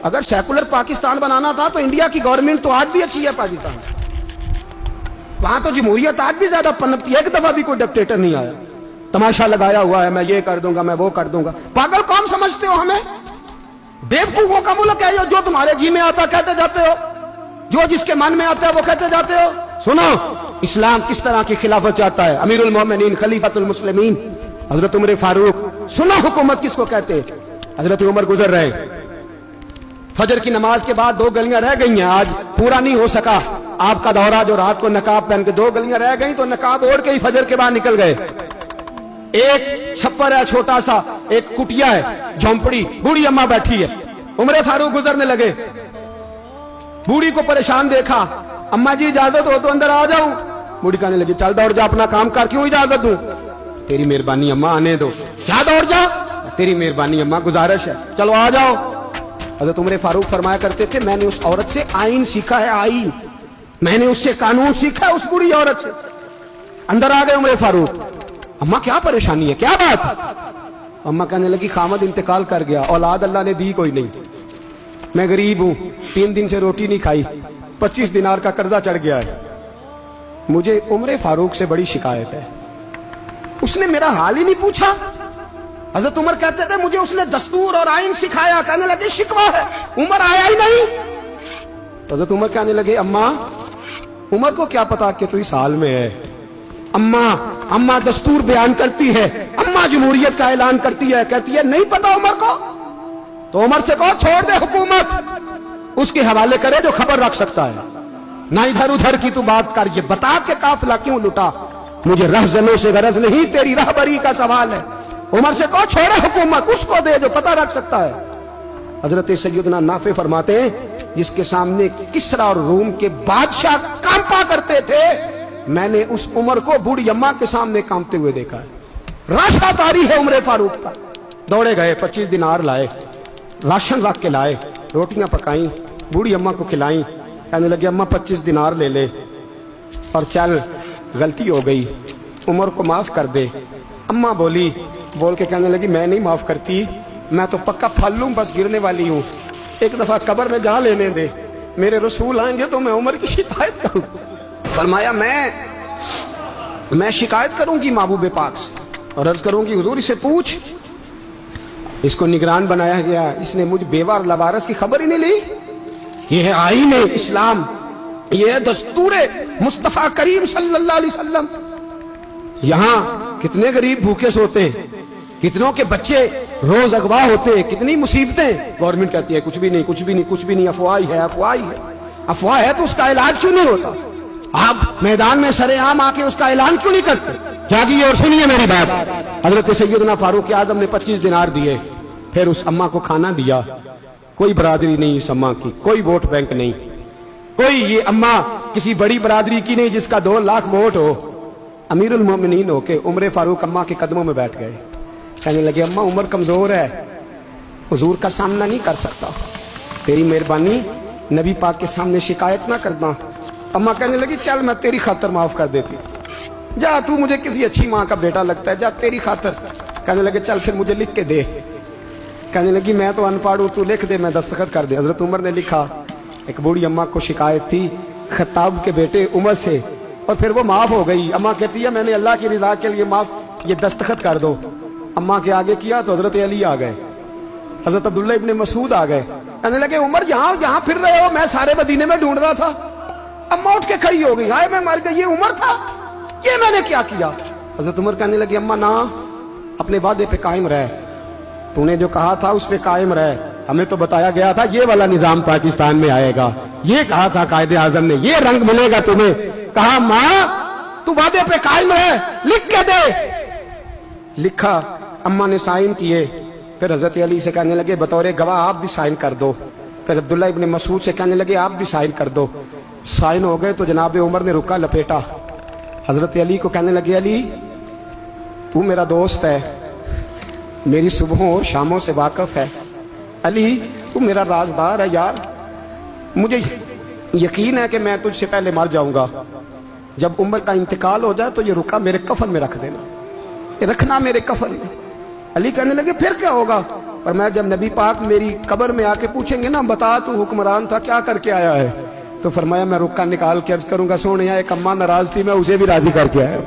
اگر سیکولر پاکستان بنانا تھا تو انڈیا کی گورنمنٹ تو آج بھی اچھی ہے پاکستان، وہاں تو جمہوریت آج بھی زیادہ پنپتی ہے، ایک دفعہ بھی کوئی ڈکٹیٹر نہیں آیا، تماشا لگایا ہوا ہے میں یہ کر دوں گا میں وہ کر دوں گا۔ پاگل کون سمجھتے ہو ہمیں؟ بیوقوفوں کا ملک ہے جو تمہارے جی میں آتا کہتے جاتے ہو، جو جس کے من میں آتا ہے وہ کہتے جاتے ہو۔ سنو اسلام کس طرح کی خلافت چاہتا ہے، امیر المومنین خلیفۃ المسلمین حضرت عمر فاروق۔ سنو حکومت کس کو کہتے ہیں؟ حضرت عمر گزر رہے، فجر کی نماز کے بعد 2 گلیاں رہ گئی ہیں، آج پورا نہیں ہو سکا آپ کا دورہ، جو رات کو نقاب پہن کے 2 گلیاں رہ گئی تو نقاب اوڑھ کے ہی فجر کے بعد نکل گئے۔ ایک چھپر ہے چھوٹا سا، ایک کٹیا ہے جھونپڑی، بوڑھی اماں بیٹھی ہے، عمر فاروق گزرنے لگے، بوڑھی کو پریشان دیکھا، اماں جی اجازت ہو تو اندر آ جاؤں؟ بوڑھی کہنے لگی چل دوڑ جا اپنا کام کر، کیوں اجازت دوں؟ تیری مہربانی اماں آنے دو۔ کیا دوڑ جا؟ تیری مہربانی اماں گزارش ہے، چلو آ جاؤ۔ حضرت عمر فاروق فرمایا کرتے تھے میں نے اس عورت سے آئین سیکھا ہے، آئین، میں نے اس سے قانون سیکھا ہے، اس بوڑھی عورت سے۔ اندر آ گئے عمر فاروق، اماں کیا پریشانی ہے، کیا بات؟ اماں کہنے لگی خامد انتقال کر گیا، اولاد اللہ نے دی کوئی نہیں، میں غریب ہوں، 3 دن سے روٹی نہیں کھائی، 25 دینار کا قرضہ چڑھ گیا ہے، مجھے عمر فاروق سے بڑی شکایت ہے، اس نے میرا حال ہی نہیں پوچھا۔ حضرت عمر کہتے تھے مجھے اس نے دستور اور آئین سکھایا، کہنے لگے شکوہ ہے، عمر آیا ہی نہیں۔ حضرت عمر کہنے لگے اماں، عمر کو کیا پتا کہ تو اس حال میں ہے، اماں دستور بیان کرتی ہے، اماں جمہوریت کا اعلان کرتی ہے، کہتی ہے نہیں پتا عمر کو، تو عمر سے کہو چھوڑ دے حکومت، اس کے حوالے کرے جو خبر رکھ سکتا ہے، نہ ادھر ادھر کی تو بات کر، یہ بتا کہ قافلہ کیوں لٹا، مجھے رہزنوں سے غرض نہیں، تیری رہبری کا سوال ہے، عمر سے کہو چھوڑے حکومت، اس کو دے جو پتہ رکھ سکتا ہے۔ حضرت سیدنا نافع فرماتے ہیں جس کے سامنے کسرا اور روم کے بادشاہ کانپا کرتے تھے، میں نے اس عمر کو بوڑھی اماں کے سامنے کانپتے ہوئے دیکھا ہے۔ راشا طاری ہے عمر فاروق کا، دوڑے گئے، 25 دینار لائے، راشن رکھ کے لائے، روٹیاں پکائیں، بوڑھی اماں کو کھلائیں، کہنے لگے اماں 25 دینار لے لے اور چل، غلطی ہو گئی، عمر کو معاف کر دے۔ اماں بول کے کہنے لگی میں نہیں معاف کرتی، میں تو پکا پھل لوں، بس گرنے والی ہوں، ایک دفعہ قبر میں جا لینے دے، میرے رسول آئیں گے تو میں عمر کی شکایت کروں۔ فرمایا میں شکایت کروں گی محبوب پاک سے اور عرض کروں گی حضور اسے پوچھ، اس کو نگران بنایا گیا، اس نے مجھ بیوہ اور لوارث کی خبر ہی نہیں لی۔ یہ ہے آئین اسلام، یہ ہے دستور مصطفیٰ کریم صلی اللہ علیہ وسلم۔ یہاں کتنے غریب بھوکے سوتے ہیں، کتنوں کے بچے روز اغوا ہوتے ہیں، کتنی مصیبتیں، گورنمنٹ کہتی ہے کچھ بھی نہیں کچھ بھی نہیں کچھ بھی نہیں، افواہ ہے افواہ ہے، افواہ ہے تو اس کا علاج کیوں نہیں ہوتا؟ آپ میدان میں سرے عام آ کے اس کا اعلان کیوں نہیں کرتے؟ جاگیے اور سنیے میری بات۔ حضرت سیدنا فاروق اعظم نے 25 دینار دیے، پھر اس اماں کو کھانا دیا، کوئی برادری نہیں اس اماں کی، کوئی ووٹ بینک نہیں، کوئی یہ اماں کسی بڑی برادری کی نہیں جس کا 2 لاکھ ووٹ ہو۔ امیر المومنین ہو کے عمر فاروق اماں کے قدموں میں بیٹھ گئے، کہنے لگے اماں عمر کمزور ہے، حضور کا سامنا نہیں کر سکتا، تیری مہربانی نبی پاک کے سامنے شکایت نہ کرنا۔ اماں کہنے لگی چل میں تیری خاطر معاف کر دیتی، جا تو مجھے کسی اچھی ماں کا بیٹا لگتا ہے، جا تیری خاطر۔ کہنے لگے چل پھر مجھے لکھ کے دے، کہنے لگی میں تو ان پڑھ ہوں، تو لکھ دے میں دستخط کر دے۔ حضرت عمر نے لکھا، ایک بوڑھی اماں کو شکایت تھی خطاب کے بیٹے عمر سے، اور پھر وہ معاف ہو گئی۔ اماں کہتی ہے میں نے اللہ کی رضا کے لیے معاف، یہ دستخط کر دو۔ اماں کے آگے کیا تو حضرت علی آ گئے، حضرت عبداللہ ابن مسعود آ گئے، کہنے لگے عمر یہاں پھر رہے ہو، میں سارے مدینے میں ڈھونڈ رہا تھا۔ اماں اٹھ کے کھڑی ہو گئی، ہائے میں مر گئی، یہ عمر تھا، یہ میں نے کیا کیا؟ حضرت عمر کہنے لگے اماں نہ، اپنے وعدے پہ قائم رہ، تو نے جو کہا تھا اس پہ قائم رہ، ہمیں تو بتایا گیا تھا یہ والا نظام پاکستان میں آئے گا، یہ کہا تھا قائد اعظم نے، یہ رنگ ملے گا تمہیں۔ کہا ماں تو وعدے پہ قائم رہ، لکھ کے دے۔ لکھا، اماں نے سائن کیے، پھر حضرت علی سے کہنے لگے بطور گواہ آپ بھی سائن کر دو، پھر عبداللہ ابن مسعود سے کہنے لگے آپ بھی سائن کر دو۔ سائن ہو گئے تو جناب عمر نے رکا لپیٹا، حضرت علی کو کہنے لگے علی تو میرا دوست ہے، میری صبحوں اور شاموں سے واقف ہے، علی تو میرا رازدار ہے یار، مجھے یقین ہے کہ میں تجھ سے پہلے مر جاؤں گا، جب عمر کا انتقال ہو جائے تو یہ رکا میرے کفن میں رکھ دینا، یہ رکھنا میرے کفن میں۔ علی کہنے لگے پھر کیا ہوگا؟ پر میں جب نبی پاک میری قبر میں آ کے پوچھیں گے نا بتا تو حکمران تھا کیا کر کے آیا ہے، تو فرمایا میں رکا نکال کے عرض کروں گا سونے ایک اماں ناراض تھی میں اسے بھی راضی کر کے آیا.